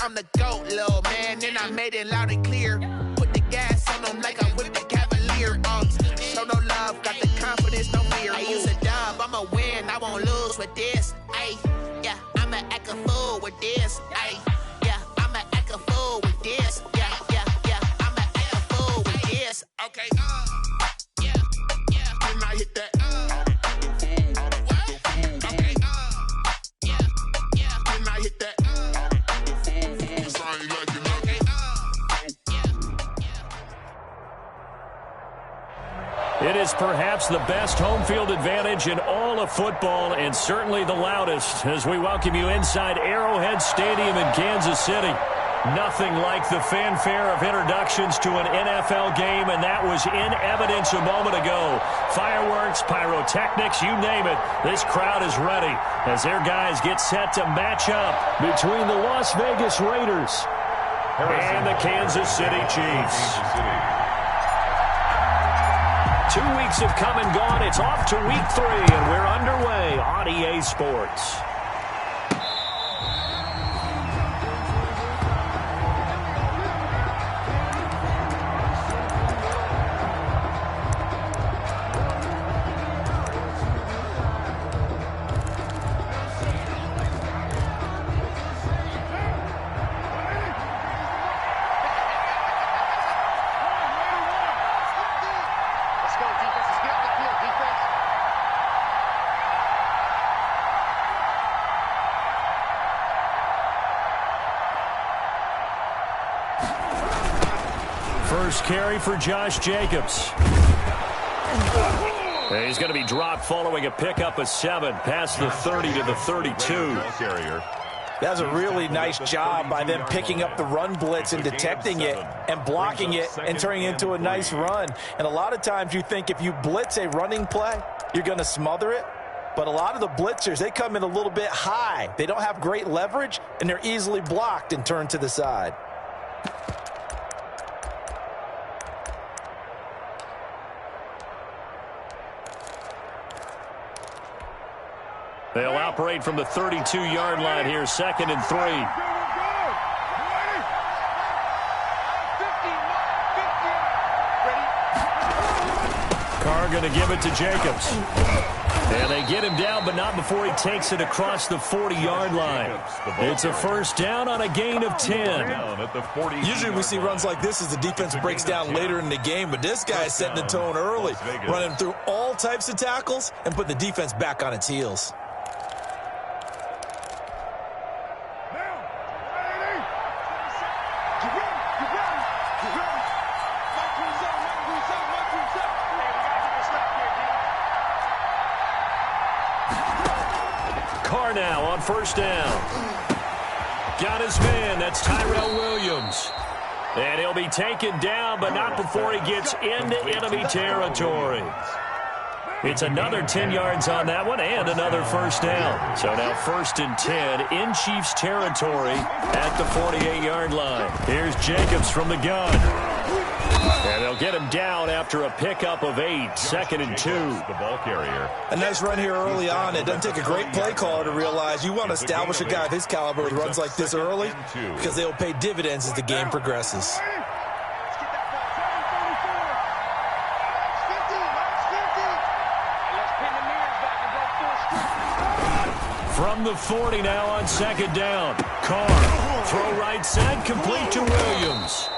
I'm the GOAT, little man, and I made it loud and clear. Put the gas on them like I whipped the Cavalier. Show no love, got the confidence, no fear. I use a dub, I'ma win, I won't lose with this. Ay, yeah, I'ma act a fool with this. Ay, yeah, I'ma act a fool with this. Yeah, yeah, yeah, I'ma act a fool with this. Okay, yeah, yeah, can I hit that? It is perhaps the best home field advantage in all of football, and certainly the loudest, as we welcome you inside Arrowhead Stadium in Kansas City. Nothing like the fanfare of introductions to an NFL game, and that was in evidence a moment ago. Fireworks, pyrotechnics, you name it. This crowd is ready as their guys get set to match up between the Las Vegas Raiders and the Kansas City Chiefs. 2 weeks have come and gone. It's off to week 3, and we're underway on EA Sports. First carry for Josh Jacobs. And he's going to be dropped following a pickup of 7 past the 30 to the 32. That's a really nice job by them picking up the run blitz and detecting it and blocking it and turning it into a nice run. And a lot of times you think if you blitz a running play, you're going to smother it. But a lot of the blitzers, they come in a little bit high. They don't have great leverage, and they're easily blocked and turned to the side. They'll operate from the 32-yard line here, 2nd and 3. Carr going to give it to Jacobs. And they get him down, but not before he takes it across the 40-yard line. It's a first down on a gain of 10. Usually we see runs like this as the defense breaks down later in the game, but this guy is setting the tone early, running through all types of tackles and putting the defense back on its heels. Carr now on first down. Got his man. That's Tyrell Williams. And he'll be taken down, but not before he gets into enemy territory. It's another 10 yards on that one and another first down. So now 1st and 10 in Chiefs territory at the 48-yard line. Here's Jacobs from the gun. And they'll get him down after a pickup of 8, 2nd and 2. The ball carrier. A nice run here early on. It doesn't take a great play caller to realize you want to establish a guy of his caliber with runs like this early because they'll pay dividends as the game progresses. From the 40 now on 2nd down. Carr, throw right side, complete to Williams.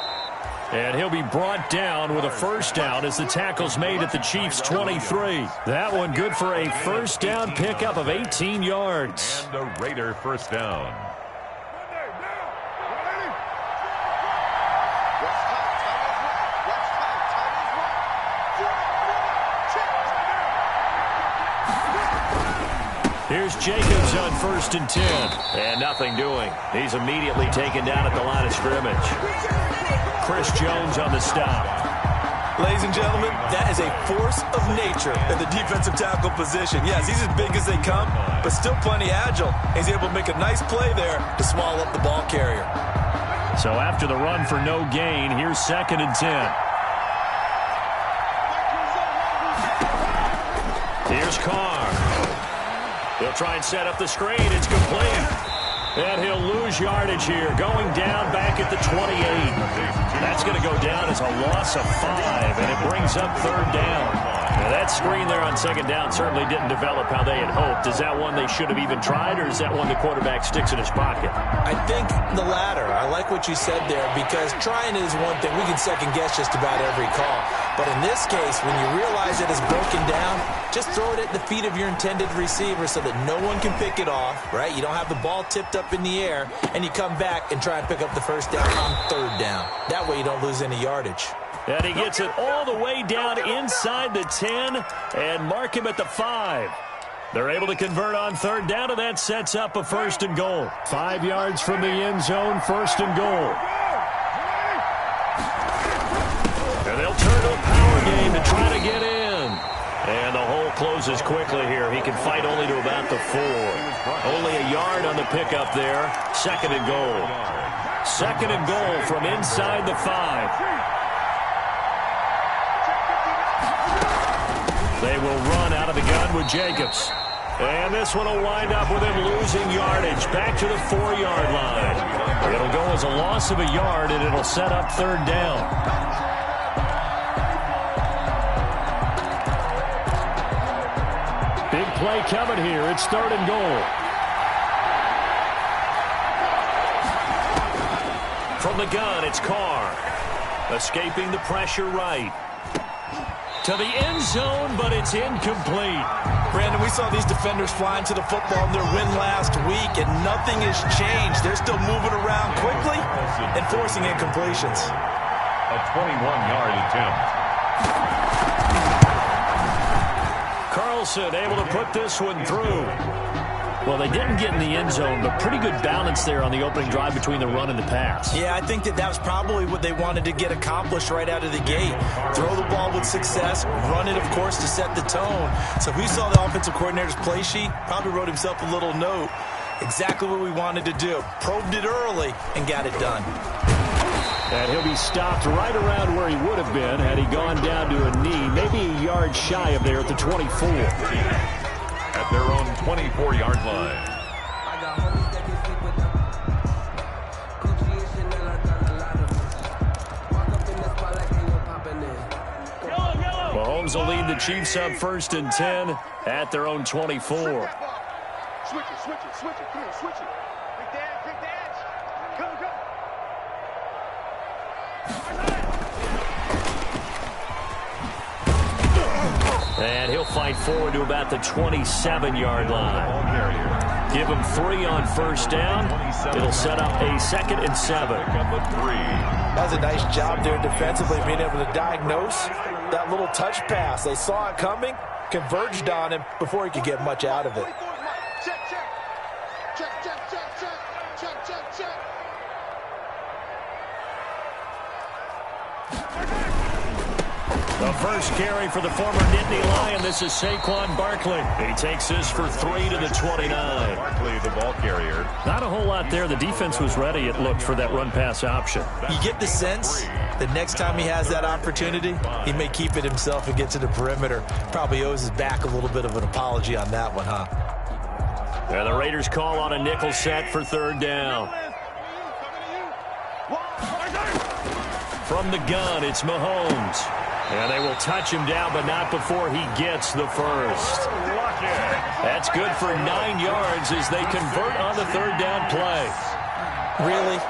And he'll be brought down with a first down as the tackle's made at the Chiefs' 23. That one good for a first down pickup of 18 yards. And a Raider first down. Here's Jacobs on 1st and 10. And nothing doing. He's immediately taken down at the line of scrimmage. Chris Jones on the stop. Ladies and gentlemen, that is a force of nature at the defensive tackle position. Yes, he's as big as they come, but still plenty agile. He's able to make a nice play there to swallow up the ball carrier. So after the run for no gain, here's 2nd and 10. Here's Carr. He'll try and set up the screen. It's complete. And he'll lose yardage here, going down back at the 28. That's going to go down as a loss of 5, and it brings up third down. Now, that screen there on second down certainly didn't develop how they had hoped. Is that one they should have even tried, or is that one the quarterback sticks in his pocket? I think the latter. I like what you said there, because trying is one thing. We can second-guess just about every call. But in this case, when you realize that it's broken down, just throw it at the feet of your intended receiver so that no one can pick it off, right? You don't have the ball tipped up in the air, and you come back and try and pick up the first down on third down. That way you don't lose any yardage. And he gets it all the way down inside the 10 and mark him at the 5. They're able to convert on third down, and that sets up a first and goal. 5 yards from the end zone, first and goal. And they'll turn to a power game to try to get in. And the hole closes quickly here. He can fight only to about the 4. Only a yard on the pickup there. Second and goal. Second and goal from inside the 5. They will run out of the gun with Jacobs. And this one will wind up with him losing yardage back to the 4-yard line. It'll go as a loss of a yard, and it'll set up third down. Big play coming here. It's third and goal. From the gun, it's Carr. Escaping the pressure right. To the end zone, but it's incomplete. Brandon, we saw these defenders flying to the football in their win last week, and nothing has changed. They're still moving around quickly and forcing incompletions. A 21-yard attempt. Carlson able to put this one through. Well, they didn't get in the end zone, but pretty good balance there on the opening drive between the run and the pass. Yeah, I think that was probably what they wanted to get accomplished right out of the gate. Throw the ball with success, run it, of course, to set the tone. So if we saw the offensive coordinator's play sheet, probably wrote himself a little note. Exactly what we wanted to do. Probed it early and got it done. And he'll be stopped right around where he would have been had he gone down to a knee, maybe a yard shy of there at the 24. At their own 24-yard line. Mahomes will lead the Chiefs up first and 10 at their own 24. Switch it. Come on, switch it. Big dance. Go. And he'll fight forward to about the 27-yard line. Give him 3 on first down. It'll set up a second and 7. That's a nice job there defensively, being able to diagnose that little touch pass. They saw it coming, converged on him before he could get much out of it. The first carry for the former Nittany Lion. This is Saquon Barkley. He takes this for 3 to the 29. Barkley, the ball carrier. Not a whole lot there. The defense was ready, it looked, for that run-pass option. You get the sense that next time he has that opportunity, he may keep it himself and get to the perimeter. Probably owes his back a little bit of an apology on that one, huh? And the Raiders call on a nickel set for third down. From the gun, it's Mahomes. And they will touch him down, but not before he gets the first. That's good for 9 yards as they convert on the third down play. Really?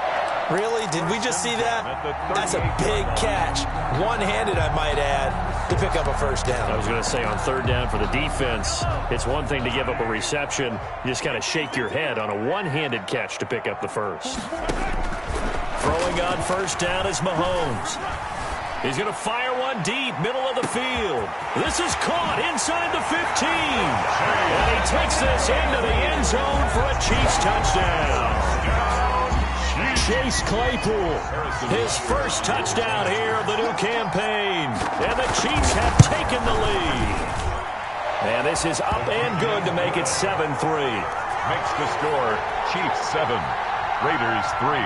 Did we just see that? That's a big catch. One-handed, I might add, to pick up a first down. I was going to say, on third down for the defense, it's one thing to give up a reception. You just got to shake your head on a one-handed catch to pick up the first. Throwing on first down is Mahomes. He's going to fire one deep, middle of the field. This is caught inside the 15. And he takes this into the end zone for a Chiefs touchdown. Chase Claypool, his first touchdown here of the new campaign. And the Chiefs have taken the lead. And this is up and good to make it 7-3. Makes the score Chiefs 7, Raiders 3.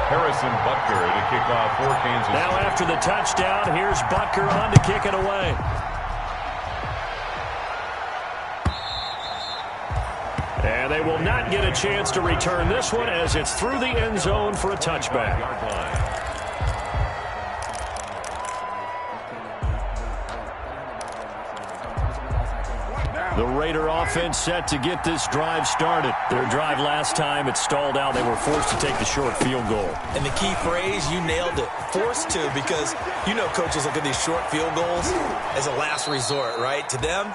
Harrison Butker to kick off for Kansas City. Now after the touchdown, here's Butker on to kick it away. And they will not get a chance to return this one as it's through the end zone for a touchback. The Raider offense set to get this drive started. Their drive last time, it stalled out. They were forced to take the short field goal. And the key phrase, you nailed it. Forced to, because you know coaches look at these short field goals as a last resort, right? To them,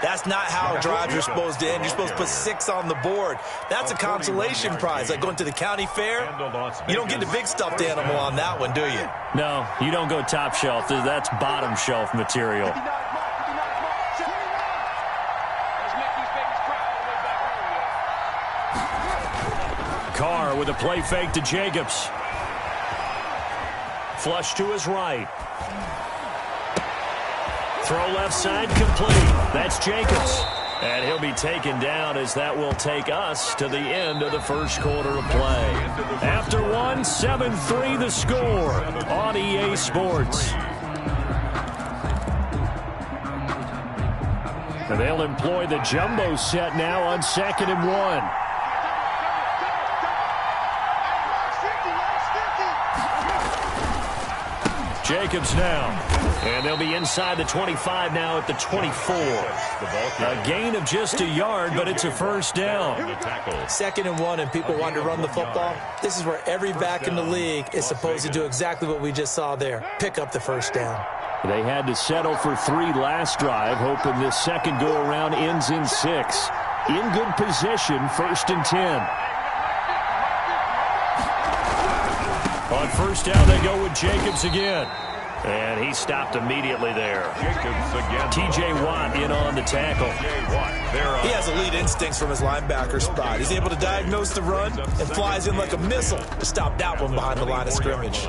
that's not how drives are supposed to end. You're supposed to put 6 on the board. That's a consolation prize, like going to the county fair. You don't get the big stuffed animal on that one, do you? No, you don't go top shelf. That's bottom shelf material. Carr with a play fake to Jacobs. Flush to his right. Throw left side complete. That's Jacobs. And he'll be taken down as that will take us to the end of the first quarter of play. After one, 7-3 the score on EA Sports. And they'll employ the jumbo set now on 2nd and 1. Jacobs now. And they'll be inside the 25 now at the 24. A gain of just a yard, but it's a first down. 2nd and 1 and people want to run the football. This is where every back in the league is supposed to do exactly what we just saw there. Pick up the first down. They had to settle for 3 last drive, hoping this second go-around ends in 6. In good position, 1st and 10. On first down, they go with Jacobs again. And he stopped immediately there. Jacobs again. T.J. Watt in on the tackle. He has elite instincts from his linebacker spot. He's able to diagnose the run and flies in like a missile to stop that one behind the line of scrimmage.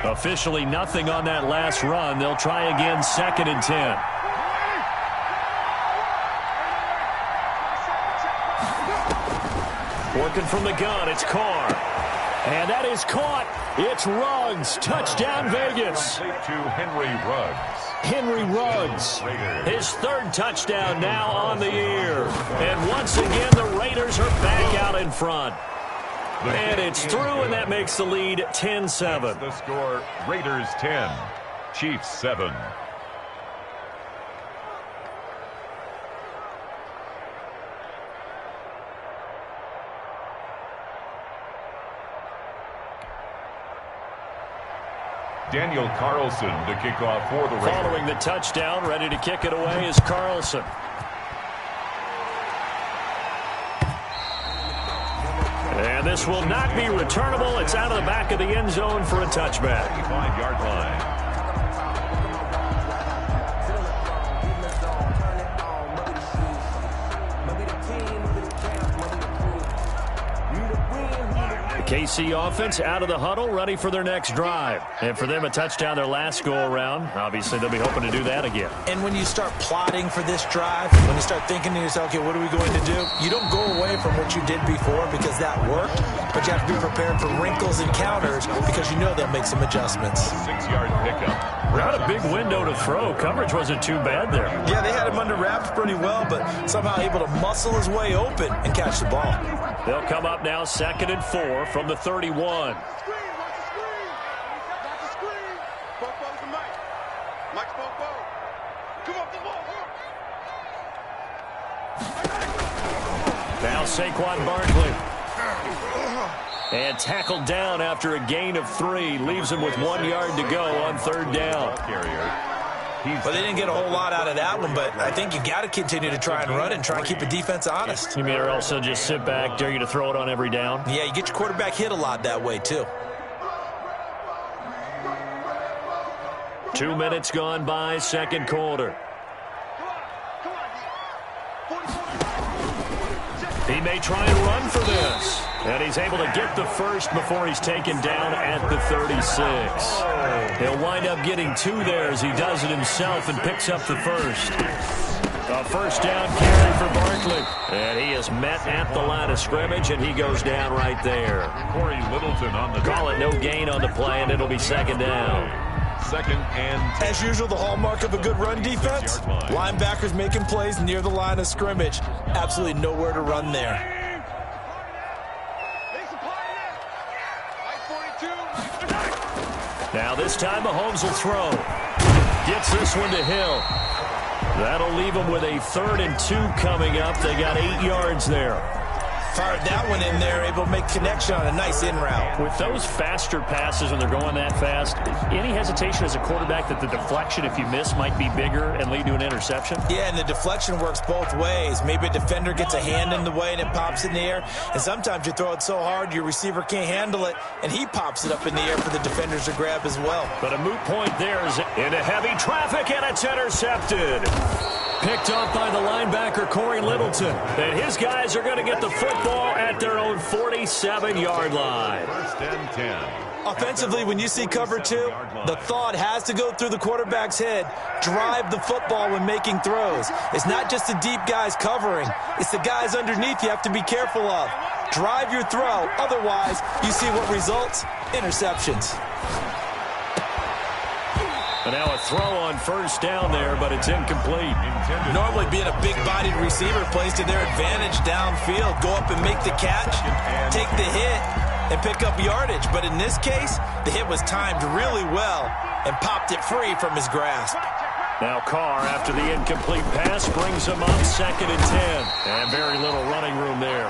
Officially nothing on that last run. They'll try again 2nd and 10. Working from the gun, it's Carr. And that is caught. It's Ruggs. Touchdown Vegas. To Henry Ruggs. Henry Ruggs. His 3rd touchdown now on the year. And once again, the Raiders are back out in front. And it's through, and that makes the lead 10-7. The score, Raiders 10, Chiefs 7. Daniel Carlson to kick off for the Raiders. Following the touchdown, ready to kick it away is Carlson. And this will not be returnable. It's out of the back of the end zone for a touchback. 5-yard line. KC offense out of the huddle, ready for their next drive. And for them, a touchdown their last go-around. Obviously, they'll be hoping to do that again. And when you start plotting for this drive, when you start thinking to yourself, okay, what are we going to do? You don't go away from what you did before because that worked, but you have to be prepared for wrinkles and counters because you know they'll make some adjustments. 6-yard pickup. Not a big window to throw. Coverage wasn't too bad there. Yeah, they had him under wraps pretty well, but somehow able to muscle his way open and catch the ball. They'll come up now 2nd and 4 from the 31. Now Saquon Barkley. And tackled down after a gain of 3. Leaves him with 1 yard to go on 3rd down. Well, they didn't get a whole lot out of that one, but I think you got to continue to try and run and try and keep the defense honest. You mean or also just sit back, dare you to throw it on every down? Yeah, you get your quarterback hit a lot that way, too. 2 minutes gone by, 2nd quarter. He may try and run for this. And he's able to get the first before he's taken down at the 36. He'll wind up getting 2 there as he does it himself and picks up the first. A first down carry for Barkley. And he is met at the line of scrimmage, and he goes down right there. Corey Littleton on the Call it no gain on the play, and it'll be second down. Second and 10. As usual, the hallmark of a good run defense, linebackers making plays near the line of scrimmage. Absolutely nowhere to run there. Now this time Mahomes will throw. Gets this one to Hill. That'll leave him with a 3rd and 2 coming up. They got 8 yards there. Fired that one in there, able to make connection on a nice in route. With those faster passes when they're going that fast, any hesitation as a quarterback that the deflection, if you miss, might be bigger and lead to an interception? Yeah, and the deflection works both ways. Maybe a defender gets a hand in the way and it pops in the air. And sometimes you throw it so hard your receiver can't handle it, and he pops it up in the air for the defenders to grab as well. But a moot point there is into heavy traffic, and it's intercepted. Picked off by the linebacker, Corey Littleton. And his guys are going to get the football at their own 47-yard line. First and 10. Offensively, when you see cover 2, the thought has to go through the quarterback's head. Drive the football when making throws. It's not just the deep guys covering. It's the guys underneath you have to be careful of. Drive your throw. Otherwise, you see what results? Interceptions. And now a throw on first down there, but it's incomplete. Normally being a big-bodied receiver plays to their advantage downfield. Go up and make the catch, take the hit, and pick up yardage. But in this case, the hit was timed really well and popped it free from his grasp. Now Carr, after the incomplete pass, brings him up 2nd and 10. And very little running room there.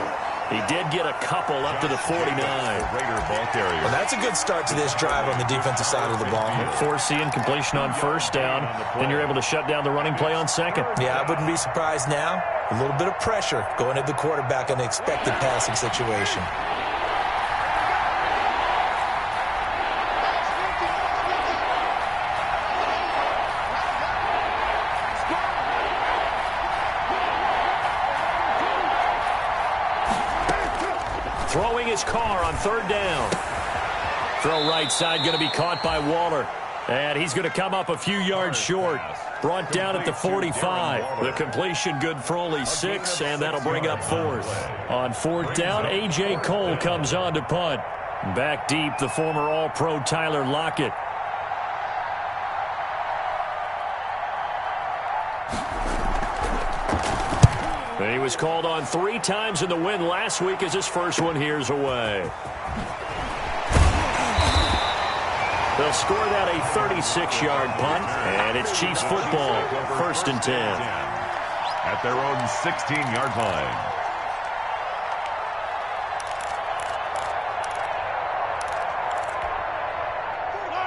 He did get a couple up to the 49. Well, that's a good start to this drive on the defensive side of the ball. Force the incompletion on first down. Then you're able to shut down the running play on second. Yeah, I wouldn't be surprised now. A little bit of pressure going at the quarterback in an expected passing situation. Throwing his Carr on 3rd down. Throw right side going to be caught by Waller. And he's going to come up a few yards short. Brought down at the 45. The completion good for only 6, and that'll bring up 4th. On 4th down, A.J. Cole comes on to punt. Back deep, the former All-Pro Tyler Lockett. He was called on 3 times in the win last week as his first one here's away. They'll score that a 36-yard punt, and it's Chiefs football, 1st and 10. At their own 16-yard line.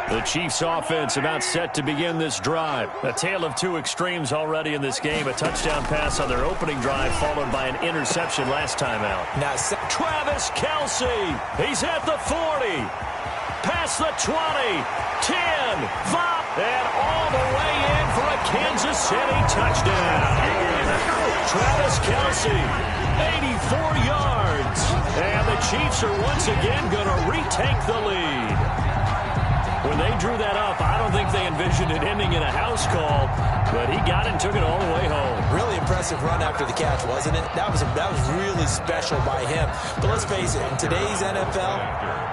The Chiefs offense about set to begin this drive. A tale of 2 extremes already in this game. A touchdown pass on their opening drive followed by an interception last time out. Now, Travis Kelce. He's at the 40. Past the 20. 10. 5. And all the way in for a Kansas City touchdown. Travis Kelce. 84 yards. And the Chiefs are once again going to retake the lead. When they drew that up, I don't think they envisioned it ending in a house call, but he got it and took it all the way home. Really impressive run after the catch, wasn't it? That was really special by him. But let's face it, in today's NFL,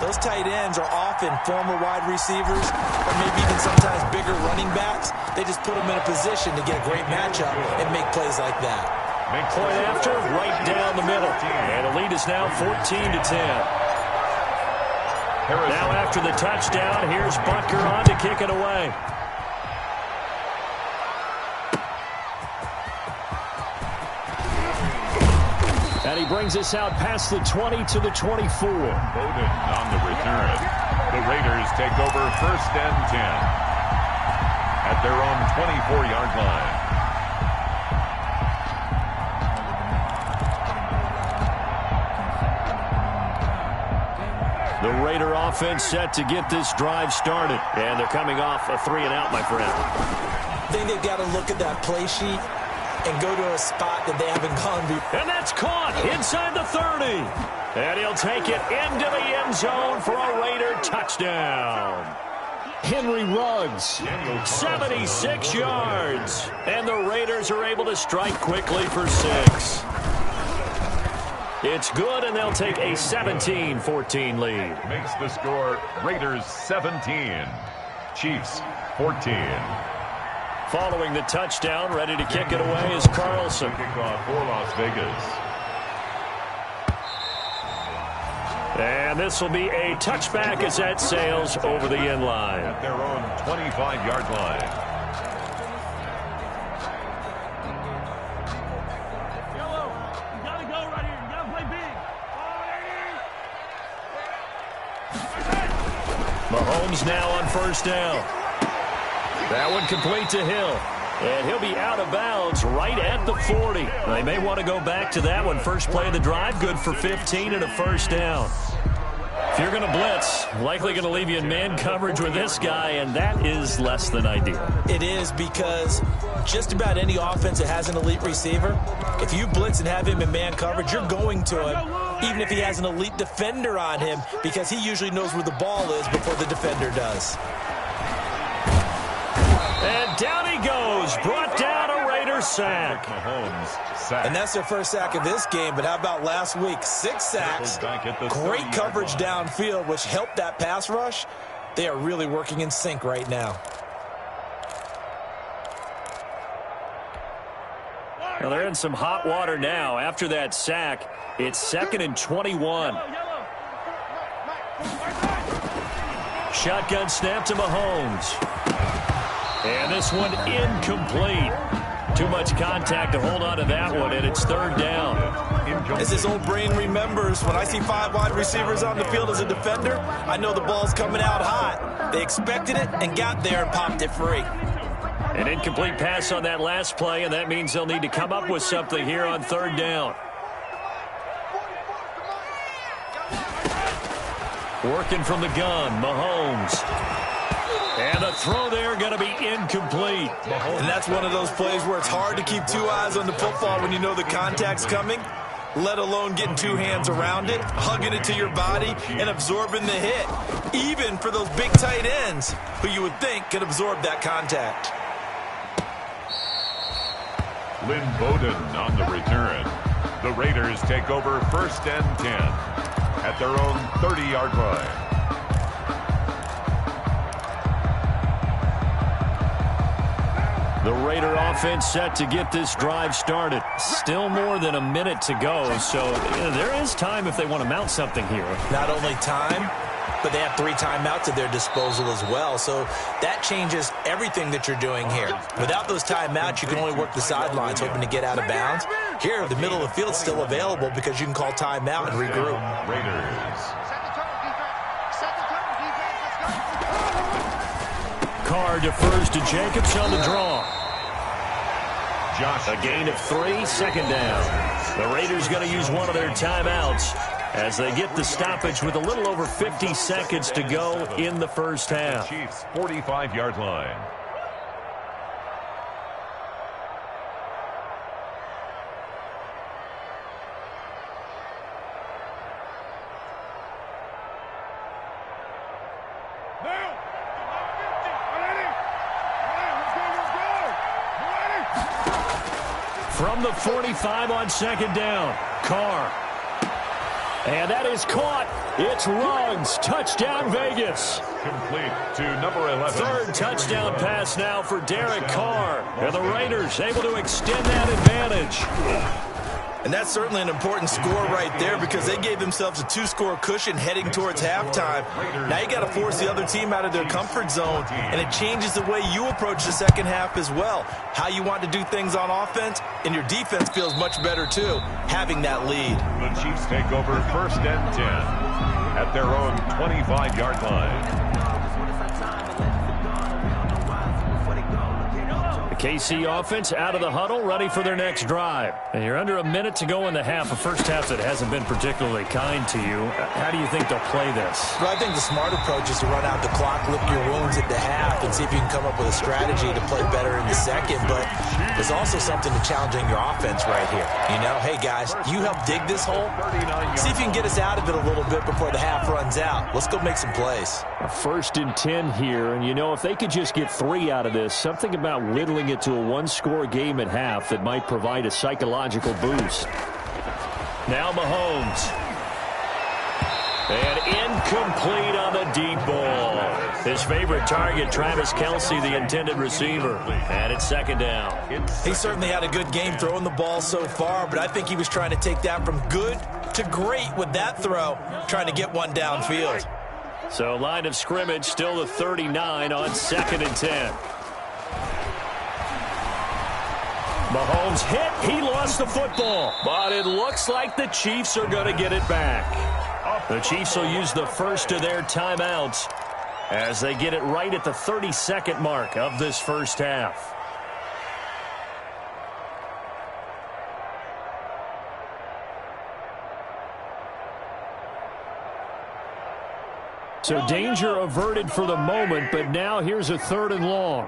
those tight ends are often former wide receivers or maybe even sometimes bigger running backs. They just put them in a position to get a great matchup and make plays like that. Point after, right down the middle. And the lead is now 14-10. Now after the touchdown, here's Butker on to kick it away. And he brings us out past the 20 to the 24. Bowden on the return. The Raiders take over 1st and 10 at their own 24-yard line. The Raider offense set to get this drive started. And they're coming off a 3-and-out, my friend. I think they've got to look at that play sheet and go to a spot that they haven't gone before. And that's caught inside the 30. And he'll take it into the end zone for a Raider touchdown. Henry Ruggs, 76 yards. And the Raiders are able to strike quickly for 6. It's good, and they'll take a 17-14 lead. Makes the score Raiders 17, Chiefs 14. Following the touchdown, ready to kick it away is Carlson. Kickoff for Las Vegas. And this will be a touchback as that sails over the end line. At their own 25-yard line. Mahomes now on first down. That one complete to Hill. And he'll be out of bounds right at the 40. They may want to go back to that one. First play of the drive, good for 15 and a first down. If you're going to blitz, likely going to leave you in man coverage with this guy, and that is less than ideal. It is, because just about any offense that has an elite receiver, if you blitz and have him in man coverage, you're going to him, even if he has an elite defender on him, because he usually knows where the ball is before the defender does. And down he goes, brought down a Raider sack. Mahomes sack. And that's their first sack of this game, but how about last week? 6 sacks, great coverage downfield, which helped that pass rush. They are really working in sync right now. Well, they're in some hot water now. After that sack, it's 2nd and 21. Shotgun snap to Mahomes. And this one incomplete. Too much contact to hold on to that one, and it's 3rd down. As his old brain remembers, when I see 5 wide receivers on the field as a defender, I know the ball's coming out hot. They expected it and got there and popped it free. An incomplete pass on that last play, and that means they'll need to come up with something here on 3rd down. Working from the gun, Mahomes. And the throw there going to be incomplete. And that's one of those plays where it's hard to keep 2 eyes on the football when you know the contact's coming, let alone getting 2 hands around it, hugging it to your body, and absorbing the hit, even for those big tight ends who you would think could absorb that contact. Lynn Bowden on the return. The Raiders take over 1st and 10 at their own 30-yard line. The Raider offense set to get this drive started. Still more than a minute to go, so there is time if they want to mount something here. Not only time, but they have 3 timeouts at their disposal as well, so that changes everything that you're doing here. Without those timeouts, you can only work the sidelines, hoping to get out of bounds. Here, the middle of the field's still available because you can call timeout and regroup. Raiders. Carr defers to Jacobs on the draw. A gain of 3, 2nd down. The Raiders going to use one of their timeouts as they get the stoppage with a little over 50 seconds to go in the first half. Chiefs 45-yard line. From the 45 on 2nd down, Carr. And that is caught. It's Ruggs. Touchdown, Vegas. Complete to number 11. 3rd touchdown pass now for Derek Carr. And the Raiders able to extend that advantage. And that's certainly an important score right there because they gave themselves a 2-score cushion heading towards halftime. Now you got to force the other team out of their comfort zone, and it changes the way you approach the second half as well. How you want to do things on offense, and your defense feels much better too, having that lead. The Chiefs take over 1st and 10 at their own 25-yard line. The KC offense out of the huddle, ready for their next drive. And you're under a minute to go in the half, a first half that hasn't been particularly kind to you. How do you think they'll play this? Well, I think the smart approach is to run out the clock, lick your wounds at the half, and see if you can come up with a strategy to play better in the second. But there's also something to challenging your offense right here. You know, hey, guys, you help dig this hole. See if you can get us out of it a little bit before the half runs out. Let's go make some plays. A 1st and 10 here, and you know, if they could just get 3 out of this, something about whittling it to a one-score game at half that might provide a psychological boost. Now Mahomes. And incomplete on the deep ball. His favorite target, Travis Kelce, the intended receiver. And it's 2nd down. He certainly had a good game throwing the ball so far, but I think he was trying to take that from good to great with that throw, trying to get one downfield. So line of scrimmage still the 39 on 2nd and 10. Mahomes hit. He lost the football. But it looks like the Chiefs are going to get it back. The Chiefs will use the first of their timeouts as they get it right at the 32nd mark of this first half. So danger averted for the moment, but now here's a 3rd and long.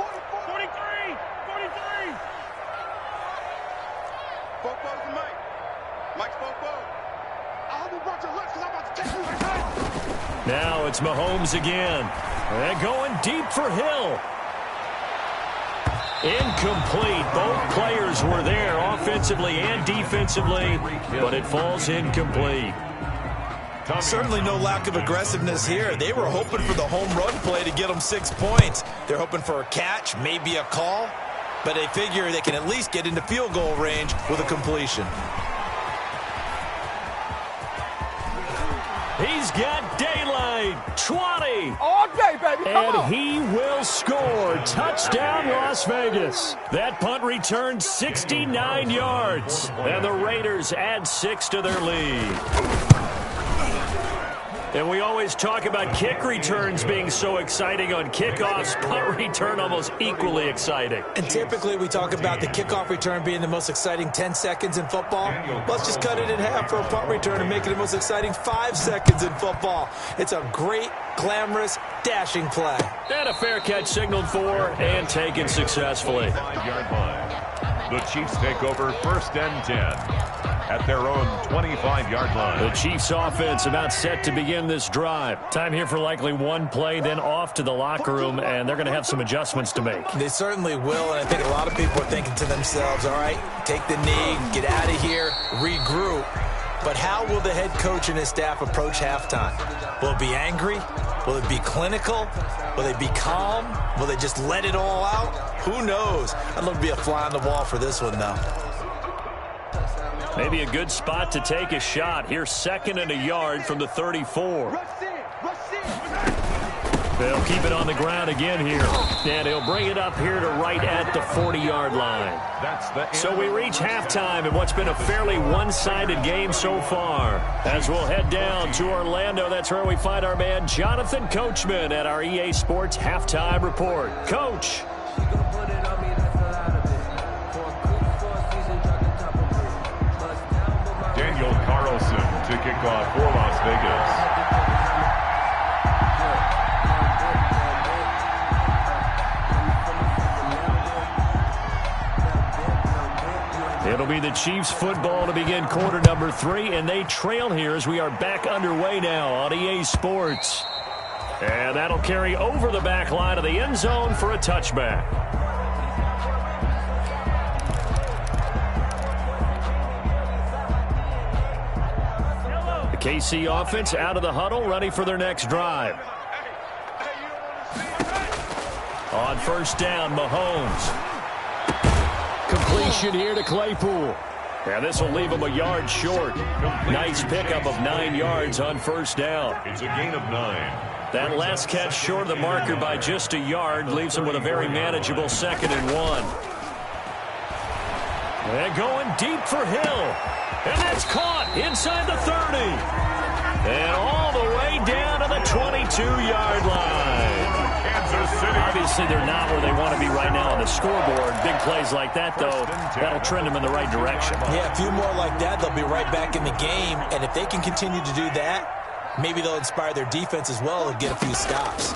43. Mike's now it's Mahomes again. They're going deep for Hill. Incomplete. Both players were there offensively and defensively, but it falls incomplete. Certainly no lack of aggressiveness here. They were hoping for the home run play to get them 6 points. They're hoping for a catch, maybe a call, but they figure they can at least get into field goal range with a completion. He's got daylight. 20. All day, baby. Come on. And he will score. Touchdown, Las Vegas. That punt returned 69 yards. And the Raiders add 6 to their lead. And we always talk about kick returns being so exciting on kickoffs. Punt return almost equally exciting. And typically we talk about the kickoff return being the most exciting 10 seconds in football. Let's just cut it in half for a punt return and make it the most exciting 5 seconds in football. It's a great, glamorous, dashing play. And a fair catch signaled for and taken successfully. 5-yard line. The Chiefs take over 1st and 10. At their own 25-yard line. The Chiefs offense about set to begin this drive. Time here for likely one play, then off to the locker room, and they're going to have some adjustments to make. They certainly will, and I think a lot of people are thinking to themselves, all right, take the knee, get out of here, regroup. But how will the head coach and his staff approach halftime? Will it be angry? Will it be clinical? Will they be calm? Will they just let it all out? Who knows? I'd love to be a fly on the wall for this one, though. Maybe a good spot to take a shot. Here's 2nd and a yard from the 34. They'll keep it on the ground again here. And he'll bring it up here to right at the 40-yard line. So we reach halftime in what's been a fairly one-sided game so far. As we'll head down to Orlando, that's where we find our man Jonathan Coachman at our EA Sports Halftime Report. Coach. Daniel Carlson to kick off for Las Vegas. It'll be the Chiefs football to begin quarter number 3, and they trail here as we are back underway now on EA Sports. And that'll carry over the back line of the end zone for a touchback. The KC offense out of the huddle, ready for their next drive. On 1st down, Mahomes. Completion here to Claypool. And this will leave him a yard short. Nice pickup of 9 yards on 1st down. It's a gain of 9. That last catch short of the marker by just a yard leaves him with a very manageable 2nd and 1. And going deep for Hill. And that's caught inside the 30. And all the way down to the 22-yard line. Obviously, they're not where they want to be right now on the scoreboard. Big plays like that, though, that'll trend them in the right direction. Yeah, a few more like that, they'll be right back in the game. And if they can continue to do that, maybe they'll inspire their defense as well and get a few stops.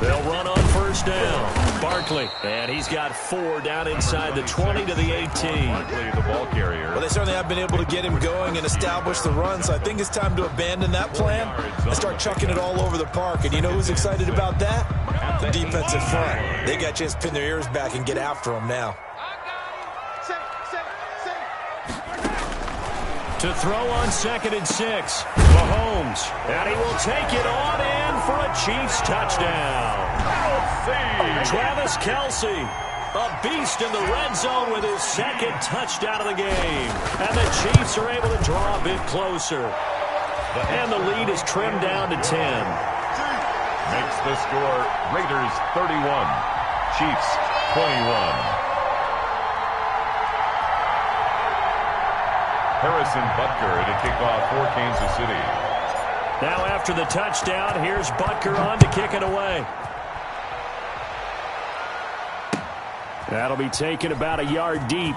They'll run on first down. Barkley, and he's got 4 down inside the 20 to the 18. Barkley, the ball carrier. Well, they certainly have been able to get him going and establish the run, so I think it's time to abandon that plan and start chucking it all over the park. And you know who's excited about that? The defensive front. They got a chance to pin their ears back and get after him now. To throw on 2nd and 6. Mahomes, and he will take it on in for a Chiefs touchdown. Travis Kelce, a beast in the red zone with his 2nd touchdown of the game. And the Chiefs are able to draw a bit closer. And the lead is trimmed down to 10. Makes the score Raiders 31, Chiefs 21. Harrison Butker to kick off for Kansas City. Now after the touchdown, here's Butker on to kick it away. That'll be taken about a yard deep.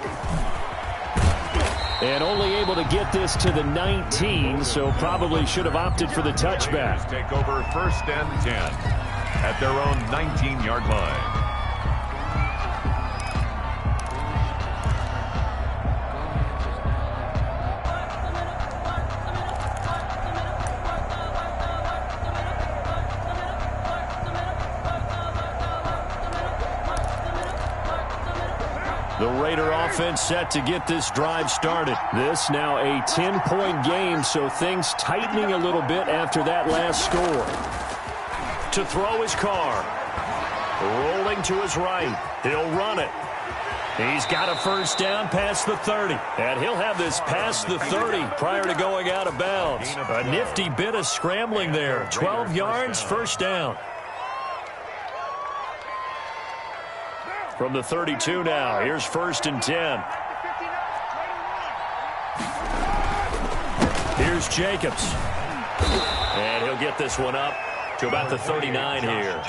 And only able to get this to the 19, so probably should have opted for the touchback. Take over 1st and 10 at their own 19-yard line. The Raider offense set to get this drive started. This now a 10-point game, so things tightening a little bit after that last score. To throw his Carr. Rolling to his right. He'll run it. He's got a first down past the 30. And he'll have this past the 30 prior to going out of bounds. A nifty bit of scrambling there. 12 yards, first down. From the 32 now, here's 1st and 10. Here's Jacobs. And he'll get this one up to about the 39 here.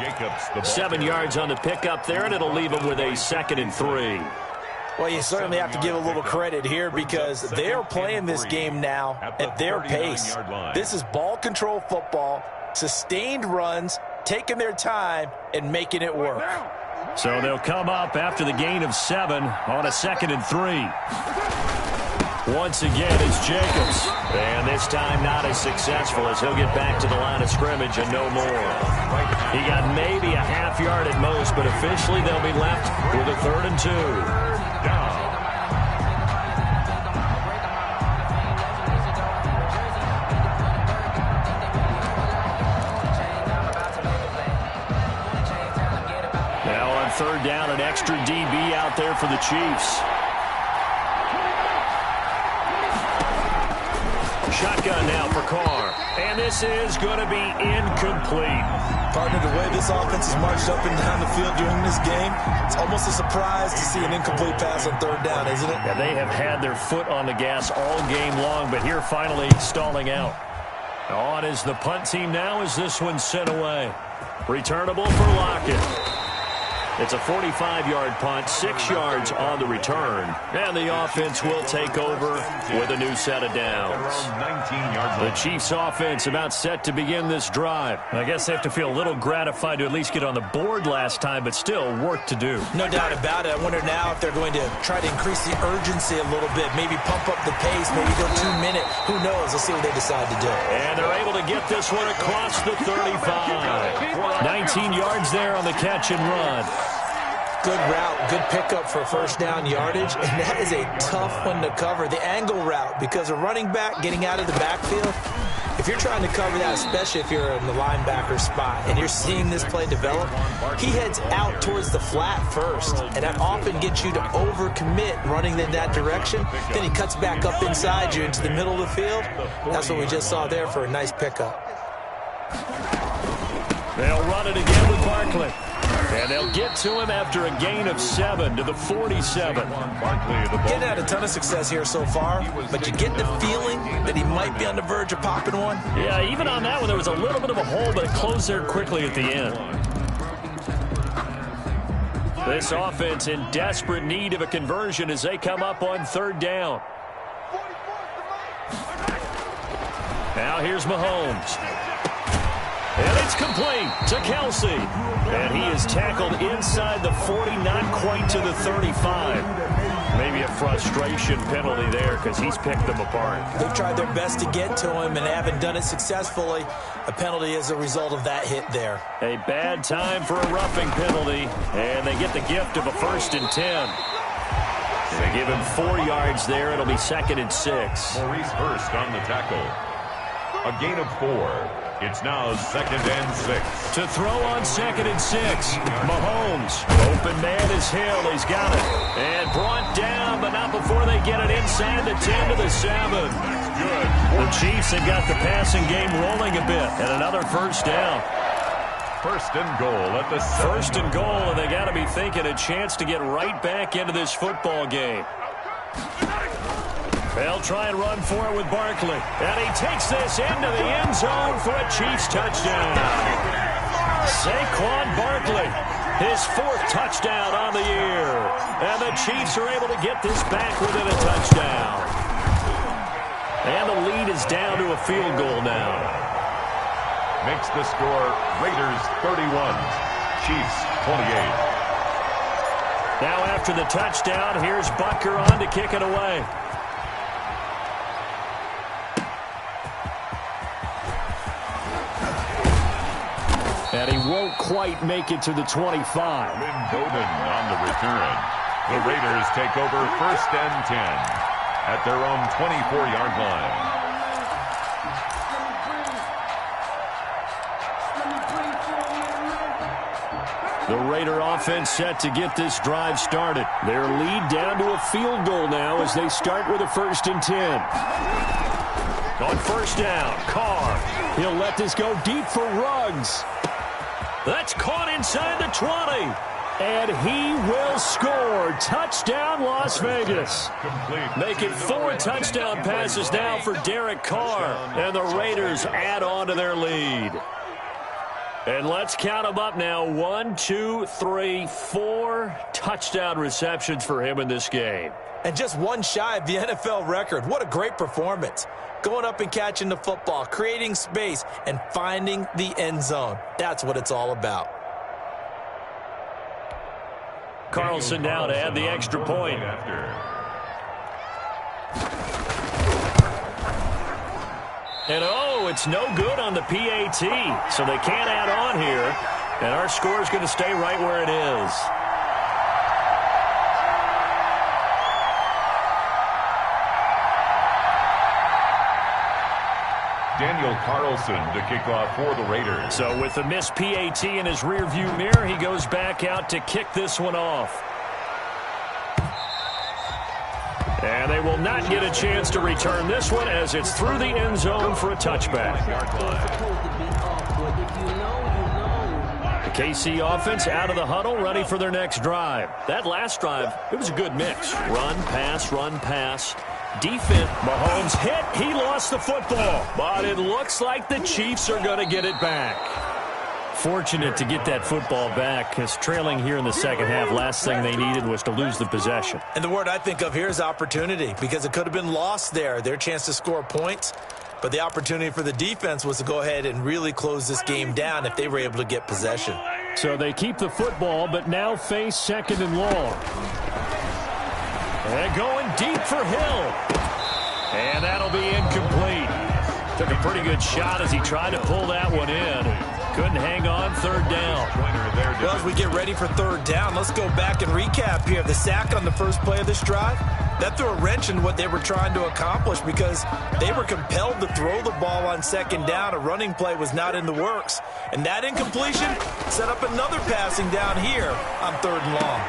7 yards on the pickup there, and it'll leave him with a 2nd and 3. Well, you certainly have to give a little credit here because they're playing this game now at their pace. This is ball control football, sustained runs, taking their time, and making it work. So they'll come up after the gain of 7 on a 2nd and 3. Once again, it's Jacobs. And this time not as successful as he'll get back to the line of scrimmage and no more. He got maybe a half yard at most, but officially they'll be left with a 3rd and 2. Now on 3rd down, an extra DB out there for the Chiefs. Shotgun now for Carr. And this is going to be incomplete. Partner, the way this offense has marched up and down the field during this game, it's almost a surprise to see an incomplete pass on 3rd down, isn't it? Yeah, they have had their foot on the gas all game long, but here finally stalling out. On is the punt team now as this one's sent away. Returnable for Lockett. It's a 45-yard punt, 6 yards on the return. And the offense will take over with a new set of downs. The Chiefs offense about set to begin this drive. I guess they have to feel a little gratified to at least get on the board last time, but still work to do. No doubt about it. I wonder now if they're going to try to increase the urgency a little bit, maybe pump up the pace, maybe go 2-minute. Who knows? Let's see what they decide to do. And they're able to get this one across the 35. 19 yards there on the catch and run. Good route, good pickup for first down yardage, and that is a tough one to cover. The angle route, because a running back getting out of the backfield, if you're trying to cover that, especially if you're in the linebacker spot and you're seeing this play develop, he heads out towards the flat first, and that often gets you to overcommit running in that direction. Then he cuts back up inside you into the middle of the field. That's what we just saw there for a nice pickup. They'll run it again with Barkley. And they'll get to him after a gain of 7 to the 47. Getting had a ton of success here so far, but you get the feeling that he might be on the verge of popping one. Yeah, even on that one, there was a little bit of a hole, but it closed there quickly at the end. This offense in desperate need of a conversion as they come up on third down. Now here's Mahomes. And it's complete to Kelsey. And he is tackled inside the 40, not quite to the 35. Maybe a frustration penalty there because he's picked them apart. They tried their best to get to him and haven't done it successfully. A penalty as a result of that hit there. A bad time for a roughing penalty. And they get the gift of a 1st and 10. They give him 4 yards there. It'll be 2nd and 6. Maurice Hurst on the tackle. A gain of 4. It's now 2nd and 6. To throw on 2nd and 6. Mahomes. Open man is Hill. He's got it. And brought down, but not before they get it inside the 10 to the 7. Good. The Chiefs have got the passing game rolling a bit. And another 1st down. 1st and goal at the 7. 1st and goal, and they got to be thinking a chance to get right back into this football game. They'll try and run for it with Barkley. And he takes this into the end zone for a Chiefs touchdown. Saquon Barkley, his 4th touchdown on the year. And the Chiefs are able to get this back within a touchdown. And the lead is down to a field goal now. Makes the score Raiders 31, Chiefs 28. Now after the touchdown, here's Butker on to kick it away. And he won't quite make it to the 25. Lynn Bowden on the return. The Raiders take over 1st and 10 at their own 24-yard line. The Raider offense set to get this drive started. Their lead down to a field goal now as they start with a 1st and 10. On 1st down, Carr. He'll let this go deep for Ruggs. That's caught inside the 20. And he will score. Touchdown, Las Vegas. Make it 4 touchdown passes now for Derek Carr. And the Raiders add on to their lead. And let's count them up now. 1, 2, 3, 4 touchdown receptions for him in this game. And just one shy of the NFL record. What a great performance. Going up and catching the football, creating space, and finding the end zone. That's what it's all about. Carlson now to add the extra point. And it's no good on the PAT, so they can't add on here. And our score is going to stay right where it is. Daniel Carlson to kick off for the Raiders. So with the missed PAT in his rearview mirror, he goes back out to kick this one off. And they will not get a chance to return this one as it's through the end zone for a touchback. The KC offense out of the huddle, ready for their next drive. That last drive, it was a good mix. Run, pass. Defense, Mahomes hit. He lost the football. But it looks like the Chiefs are going to get it back. Fortunate to get that football back, because trailing here in the second half, last thing they needed was to lose the possession. And the word I think of here is opportunity, because it could have been lost there. Their chance to score points. But the opportunity for the defense was to go ahead and really close this game down if they were able to get possession. So they keep the football, but now face 2nd and long. And going deep for Hill. And that'll be incomplete. Took a pretty good shot as he tried to pull that one in. Couldn't hang on 3rd down. Well, as we get ready for 3rd down, let's go back and recap here. The sack on the first play of this drive, that threw a wrench in what they were trying to accomplish because they were compelled to throw the ball on 2nd down. A running play was not in the works. And that incompletion set up another passing down here on 3rd and long.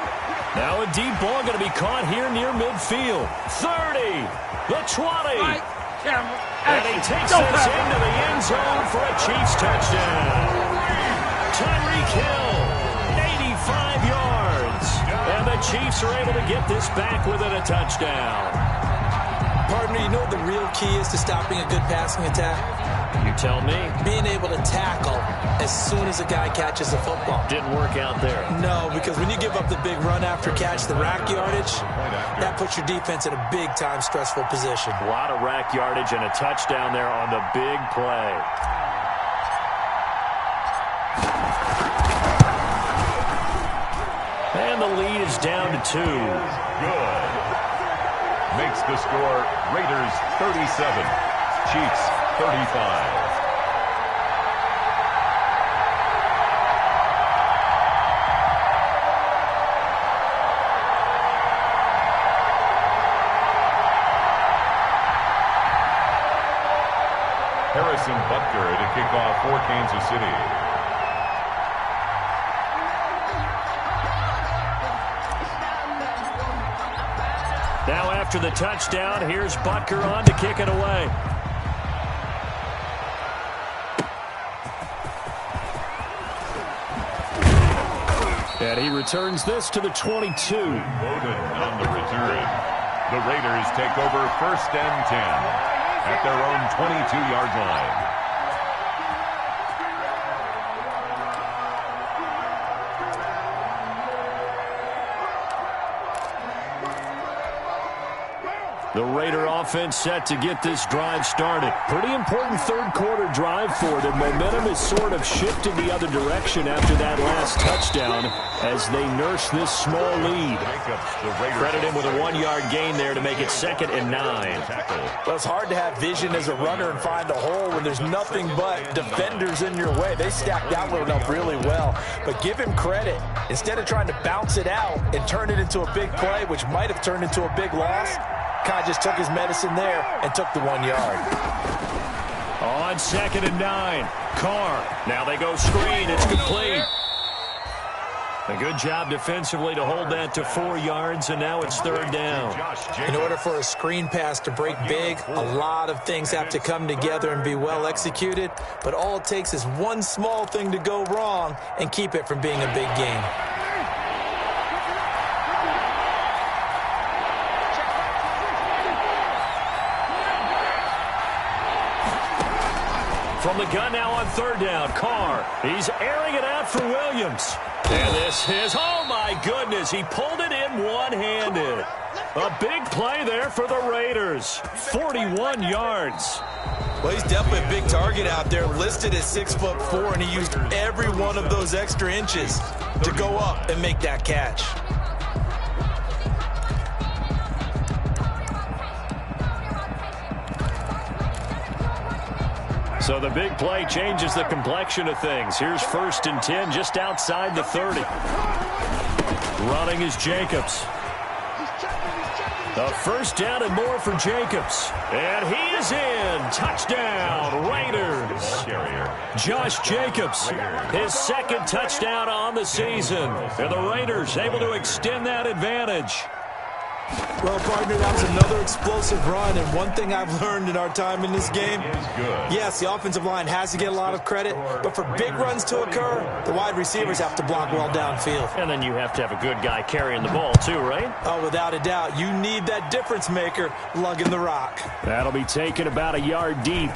Now a deep ball going to be caught here near midfield. 30, the 20. And he takes this into the end zone for a Chiefs touchdown. Tyreek Hill, 85 yards. And the Chiefs are able to get this back within a touchdown. Partner, you know what the real key is to stopping a good passing attack? You tell me. Being able to tackle as soon as a guy catches the football. Didn't work out there. No, because when you give up the big run after catch, the rack yardage, that puts your defense in a big-time stressful position. A lot of rack yardage and a touchdown there on the big play. And the lead is down to 2. Good. Makes the score Raiders 37, Chiefs 35. Harrison Butker to kick off for Kansas City. Now after the touchdown, here's Butker on to kick it away. And he returns this to the 22. Bowden on the return. The Raiders take over 1st and 10 at their own 22-yard line. The Raider offense set to get this drive started. Pretty important third-quarter drive for them. Momentum has sort of shifted the other direction after that last touchdown as they nurse this small lead. Credit him with a 1-yard gain there to make it 2nd and 9. Well, it's hard to have vision as a runner and find a hole when there's nothing but defenders in your way. They stacked that one up really well. But give him credit. Instead of trying to bounce it out and turn it into a big play, which might have turned into a big loss, Kai just took his medicine there and took the 1 yard. On 2nd and 9. Carr. Now they go screen. It's complete. A good job defensively to hold that to 4 yards, and now it's 3rd down. In order for a screen pass to break big, a lot of things have to come together and be well executed, but all it takes is one small thing to go wrong and keep it from being a big game. From the gun now on 3rd down, Carr. He's airing it out for Williams. And this is, oh my goodness, he pulled it in one-handed. A big play there for the Raiders. 41 yards. Well, he's definitely a big target out there, listed at 6'4", and he used every one of those extra inches to go up and make that catch. So the big play changes the complexion of things. Here's 1st and 10 just outside the 30. Running is Jacobs. A 1st down and more for Jacobs. And he is in. Touchdown, Raiders. Josh Jacobs, his 2nd touchdown on the season. And the Raiders able to extend that advantage. Well, partner, that was another explosive run, and one thing I've learned in our time in this game, yes, the offensive line has to get a lot of credit, but for big runs to occur, the wide receivers have to block well downfield. And then you have to have a good guy carrying the ball too, right? Oh, without a doubt. You need that difference maker lugging the rock. That'll be taken about a yard deep.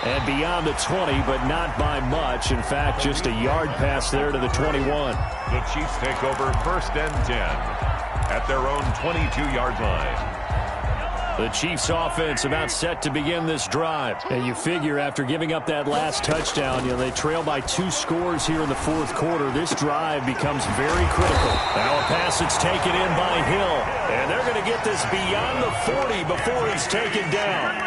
And beyond the 20, but not by much. In fact, just a yard pass there to the 21. The Chiefs take over 1st and 10. At their own 22-yard line. The Chiefs offense about set to begin this drive. And you figure after giving up that last touchdown, they trail by 2 scores here in the 4th quarter. This drive becomes very critical. Now a pass that's taken in by Hill. And they're going to get this beyond the 40 before he's taken down.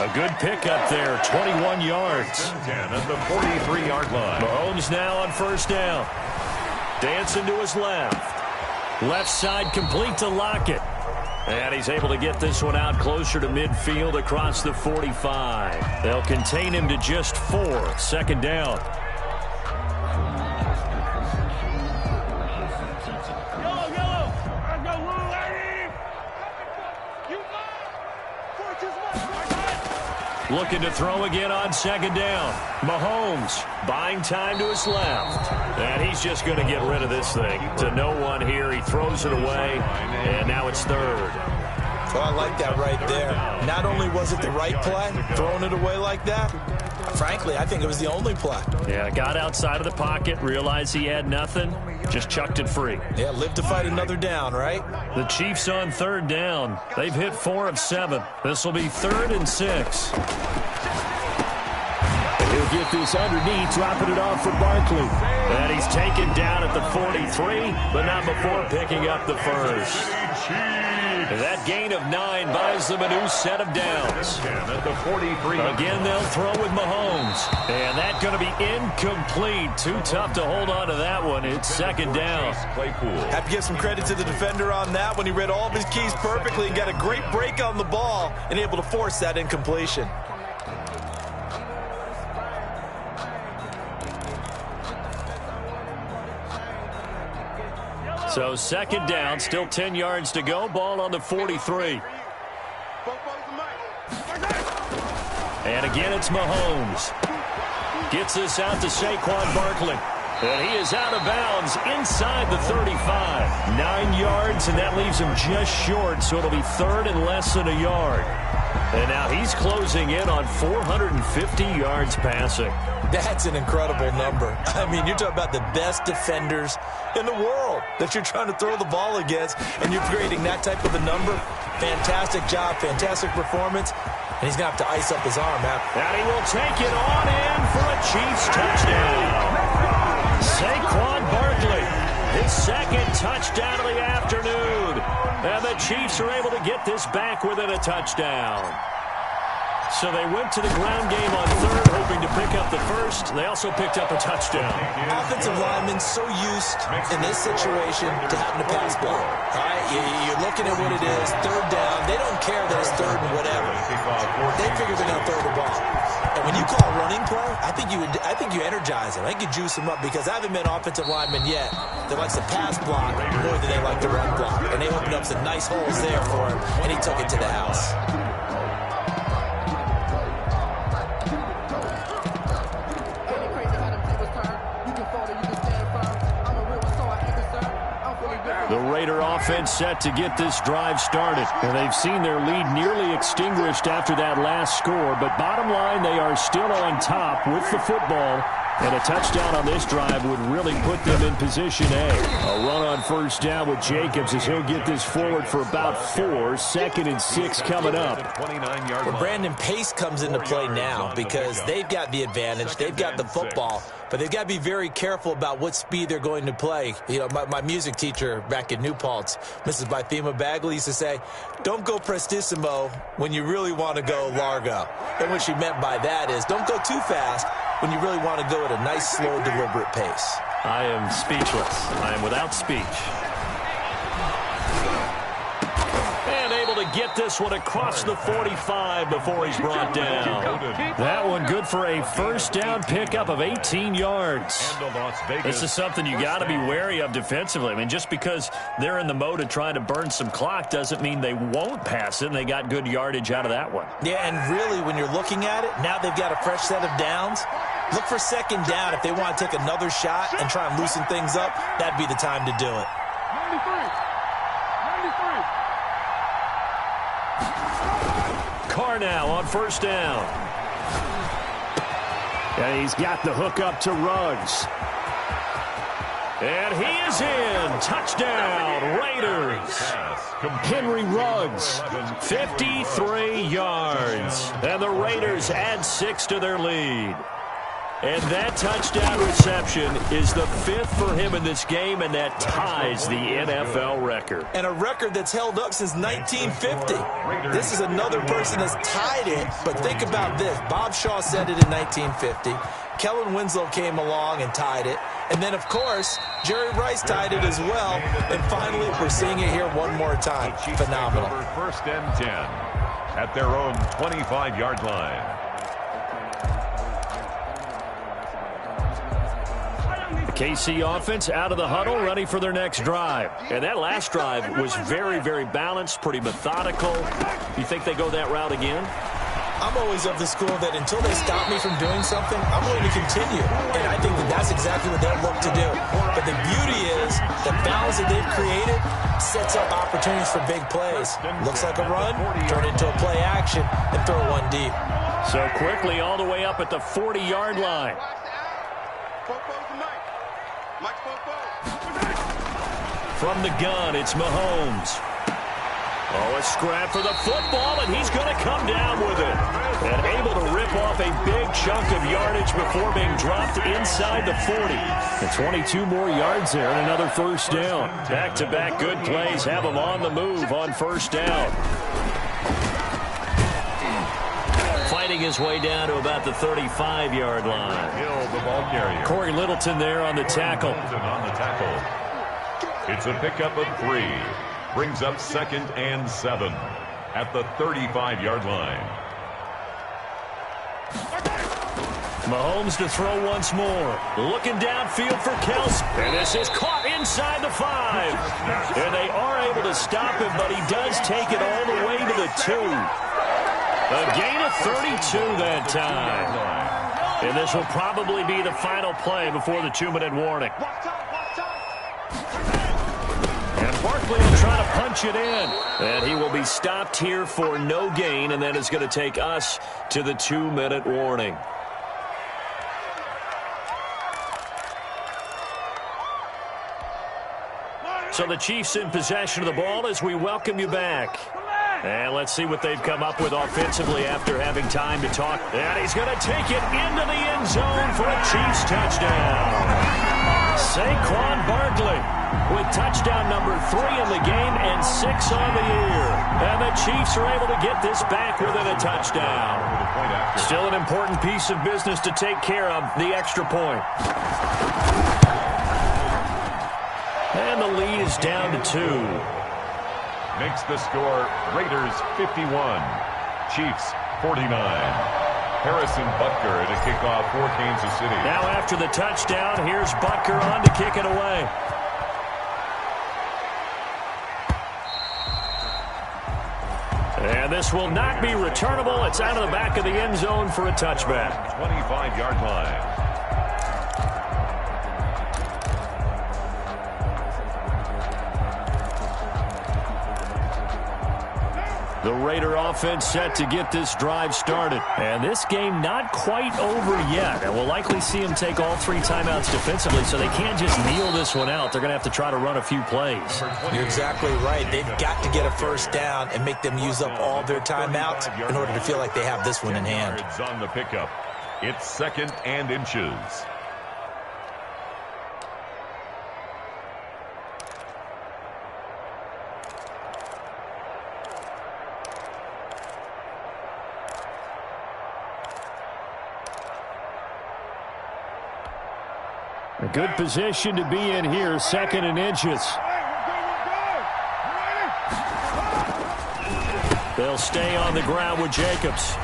A good pickup there, 21 yards. 10 at the 43-yard line. Mahomes now on 1st down. Dancing to his left. Left side complete to Lockett. And he's able to get this one out closer to midfield across the 45. They'll contain him to just 4. 2nd down. Looking to throw again on 2nd down. Mahomes buying time to his left. And he's just going to get rid of this thing. To no one here. He throws it away. And now it's 3rd. Oh, I like that right there. Not only was it the right play, throwing it away like that, frankly, I think it was the only play. Yeah, got outside of the pocket, realized he had nothing, just chucked it free. Yeah, live to fight another down, right? The Chiefs on third down. They've hit 4 of 7. This will be 3rd and 6. He'll get this underneath, dropping it off for Barkley. And he's taken down at the 43, but not before picking up the first. That gain of 9 buys them a new set of downs. At the 43. Again, they'll throw with Mahomes. And that's going to be incomplete. Too tough to hold on to that one. It's 2nd down. Have to give some credit to the defender on that when he read all of his keys perfectly and got a great break on the ball and able to force that incompletion. So 2nd down, still 10 yards to go. Ball on the 43. And again, it's Mahomes. Gets this out to Saquon Barkley. And he is out of bounds inside the 35. 9 yards, and that leaves him just short, so it'll be 3rd and less than a yard. And now he's closing in on 450 yards passing. That's an incredible number. I mean, you're talking about the best defenders in the world that you're trying to throw the ball against, and you're creating that type of a number. Fantastic job, fantastic performance, and he's going to have to ice up his arm, man. And he will take it on in for a Chiefs touchdown. Saquon Barkley, his 2nd touchdown of the afternoon. And the Chiefs are able to get this back within a touchdown. So they went to the ground game on 3rd, hoping to pick up the first. They also picked up a touchdown. Offensive linemen so used in this situation to having to pass block. All right, you're looking at what it is, 3rd down. They don't care that it's 3rd and whatever. They figure they're going to throw the ball. And when you call a running play, I think you energize them. I think you juice them up because I haven't met offensive linemen yet that likes to pass block more than they like to run block. And they opened up some nice holes there for him, and he took it to the house. The Raider offense set to get this drive started. And they've seen their lead nearly extinguished after that last score. But bottom line, they are still on top with the football. And a touchdown on this drive would really put them in position A. A run on 1st down with Jacobs as he'll get this forward for about 4. 2nd and 6 coming up. Well, Brandon, pace comes into play now because they've got the advantage. They've got the football. But they've got to be very careful about what speed they're going to play. You know, my music teacher back in New Paltz, Mrs. Bythema Bagley, used to say, don't go prestissimo when you really want to go largo. And what she meant by that is don't go too fast when you really want to go at a nice, slow, deliberate pace. I am speechless. I am without speech. And able to get this one across the 45 before he's brought down. That one good for a 1st down pickup of 18 yards. This is something you got to be wary of defensively. I mean, just because they're in the mode of trying to burn some clock doesn't mean they won't pass it, and they got good yardage out of that one. Yeah, and really, when you're looking at it, now they've got a fresh set of downs. Look for 2nd down. If they want to take another shot and try and loosen things up, that'd be the time to do it. 93. Carr now on 1st down. And he's got the hook up to Ruggs. And he is in. Touchdown, Raiders. Henry Ruggs, 53 yards. And the Raiders add 6 to their lead. And that touchdown reception is the 5th for him in this game, and that ties the NFL record. And a record that's held up since 1950. This is another person that's tied it, but think about this. Bob Shaw said it in 1950. Kellen Winslow came along and tied it. And then, of course, Jerry Rice tied it as well. And finally, we're seeing it here one more time. Phenomenal. 1st and 10 at their own 25-yard line. KC offense out of the huddle, ready for their next drive. And that last drive was very, very balanced, pretty methodical. You think they go that route again? I'm always of the school that until they stop me from doing something, I'm going to continue. And I think that that's exactly what they'll look to do. But the beauty is the balance that they've created sets up opportunities for big plays. Looks like a run, turn into a play action, and throw one deep. So quickly all the way up at the 40-yard line. From the gun, it's Mahomes. Oh, a scrap for the football, and he's going to come down with it. And able to rip off a big chunk of yardage before being dropped inside the 40. And 22 more yards there and another first down. Back-to-back good plays have him on the move on first down. Fighting his way down to about the 35-yard line. The ball carrier. Corey Littleton there on the tackle. It's a pickup of 3. Brings up 2nd and 7 at the 35-yard line. Mahomes to throw once more. Looking downfield for Kelsey. And this is caught inside the 5. And they are able to stop him, but he does take it all the way to the 2. A gain of 32 that time. And this will probably be the final play before the 2-minute warning. And Barkley will try to punch it in. And he will be stopped here for no gain, and that is going to take us to the 2-minute warning. So the Chiefs in possession of the ball as we welcome you back. And let's see what they've come up with offensively after having time to talk. And he's going to take it into the end zone for a Chiefs touchdown. Saquon Barkley with touchdown number 3 in the game and 6 on the year. And the Chiefs are able to get this back within a touchdown. Still an important piece of business to take care of, the extra point. And the lead is down to 2. Makes the score Raiders 51, Chiefs 49. Harrison Butker at a kickoff for Kansas City. Now after the touchdown, here's Butker on to kick it away. And this will not be returnable. It's out of the back of the end zone for a touchback. 25-yard line. The Raider offense set to get this drive started. And this game not quite over yet. And we'll likely see them take all 3 timeouts defensively, so they can't just kneel this one out. They're going to have to try to run a few plays. You're exactly right. They've got to get a first down and make them use up all their timeouts in order to feel like they have this one in hand. On the pickup. It's 2nd and inches. A good position to be in here, 2nd and inches. They'll stay on the ground with Jacobs.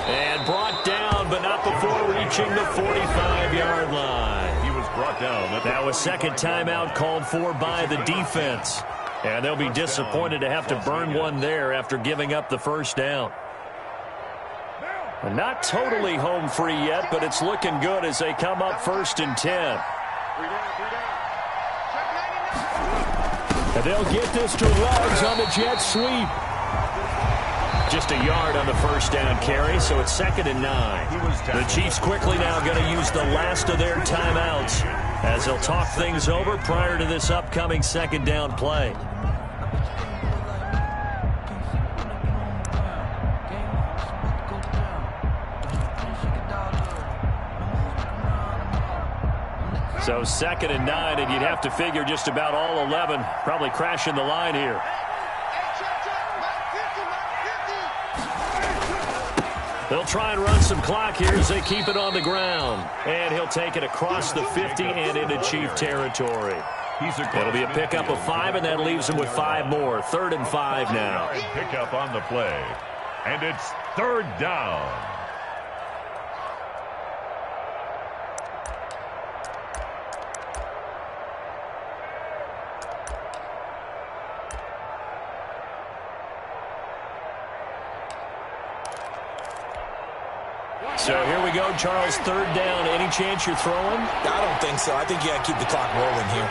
And brought down, but not before reaching the 45-yard line. He was brought down. That was 2nd timeout called for by the defense. And they'll be disappointed to have to burn one there after giving up the first down. Not totally home free yet, but it's looking good as they come up 1st and 10. And they'll get this to Ruggs on the jet sweep. Just a yard on the first down carry, so it's 2nd and 9. The Chiefs quickly now going to use the last of their timeouts as they'll talk things over prior to this upcoming 2nd down play. So 2nd and 9, and you'd have to figure just about all 11 probably crashing the line here. They'll try and run some clock here as they keep it on the ground. And he'll take it across the 50 and into Chief territory. It'll be a pickup of 5, and that leaves him with 5 more. 3rd and 5 now. Pickup on the play. And it's 3rd down. So here we go, Charles, third down. Any chance you're throwing? I don't think so. I think you got to keep the clock rolling here.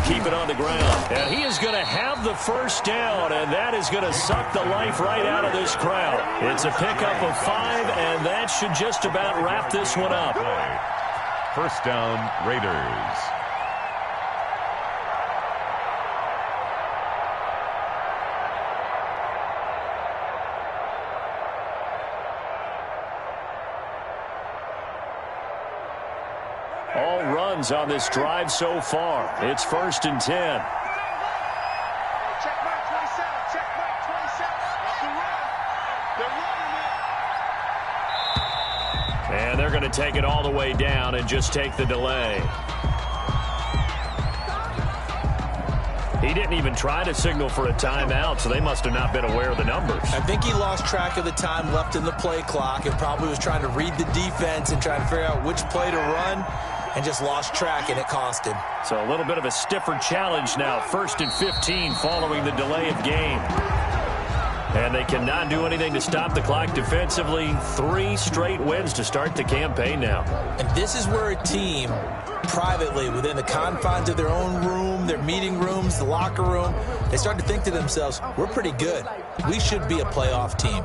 Keep it on the ground. And he is going to have the first down, and that is going to suck the life right out of this crowd. It's a pickup of 5, and that should just about wrap this one up. First down, Raiders. All runs on this drive so far. It's 1st and 10. Check mark 27. Check mark 27. Off the run. They're running it. And they're going to take it all the way down and just take the delay. He didn't even try to signal for a timeout, so they must have not been aware of the numbers. I think he lost track of the time left in the play clock and probably was trying to read the defense and trying to figure out which play to run, and just lost track, and it cost him. So a little bit of a stiffer challenge now. 1st and 15 following the delay of game. And they cannot do anything to stop the clock defensively. 3 straight wins to start the campaign now. And this is where a team, privately, within the confines of their own room, their meeting rooms, the locker room, they start to think to themselves, we're pretty good. We should be a playoff team.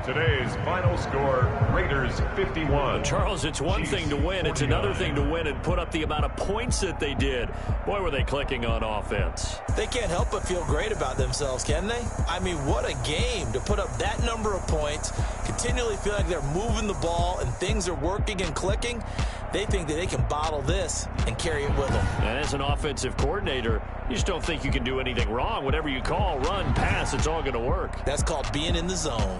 Today's final score, Raiders 51. Charles, it's one thing to win. It's another thing to win and put up the amount of points that they did. Boy, were they clicking on offense. They can't help but feel great about themselves, can they? I mean, what a game to put up that number of points, continually feel like they're moving the ball and things are working and clicking. They think that they can bottle this and carry it with them. And as an offensive coordinator, you just don't think you can do anything wrong. Whatever you call, run, pass, it's all going to work. That's called being in the zone.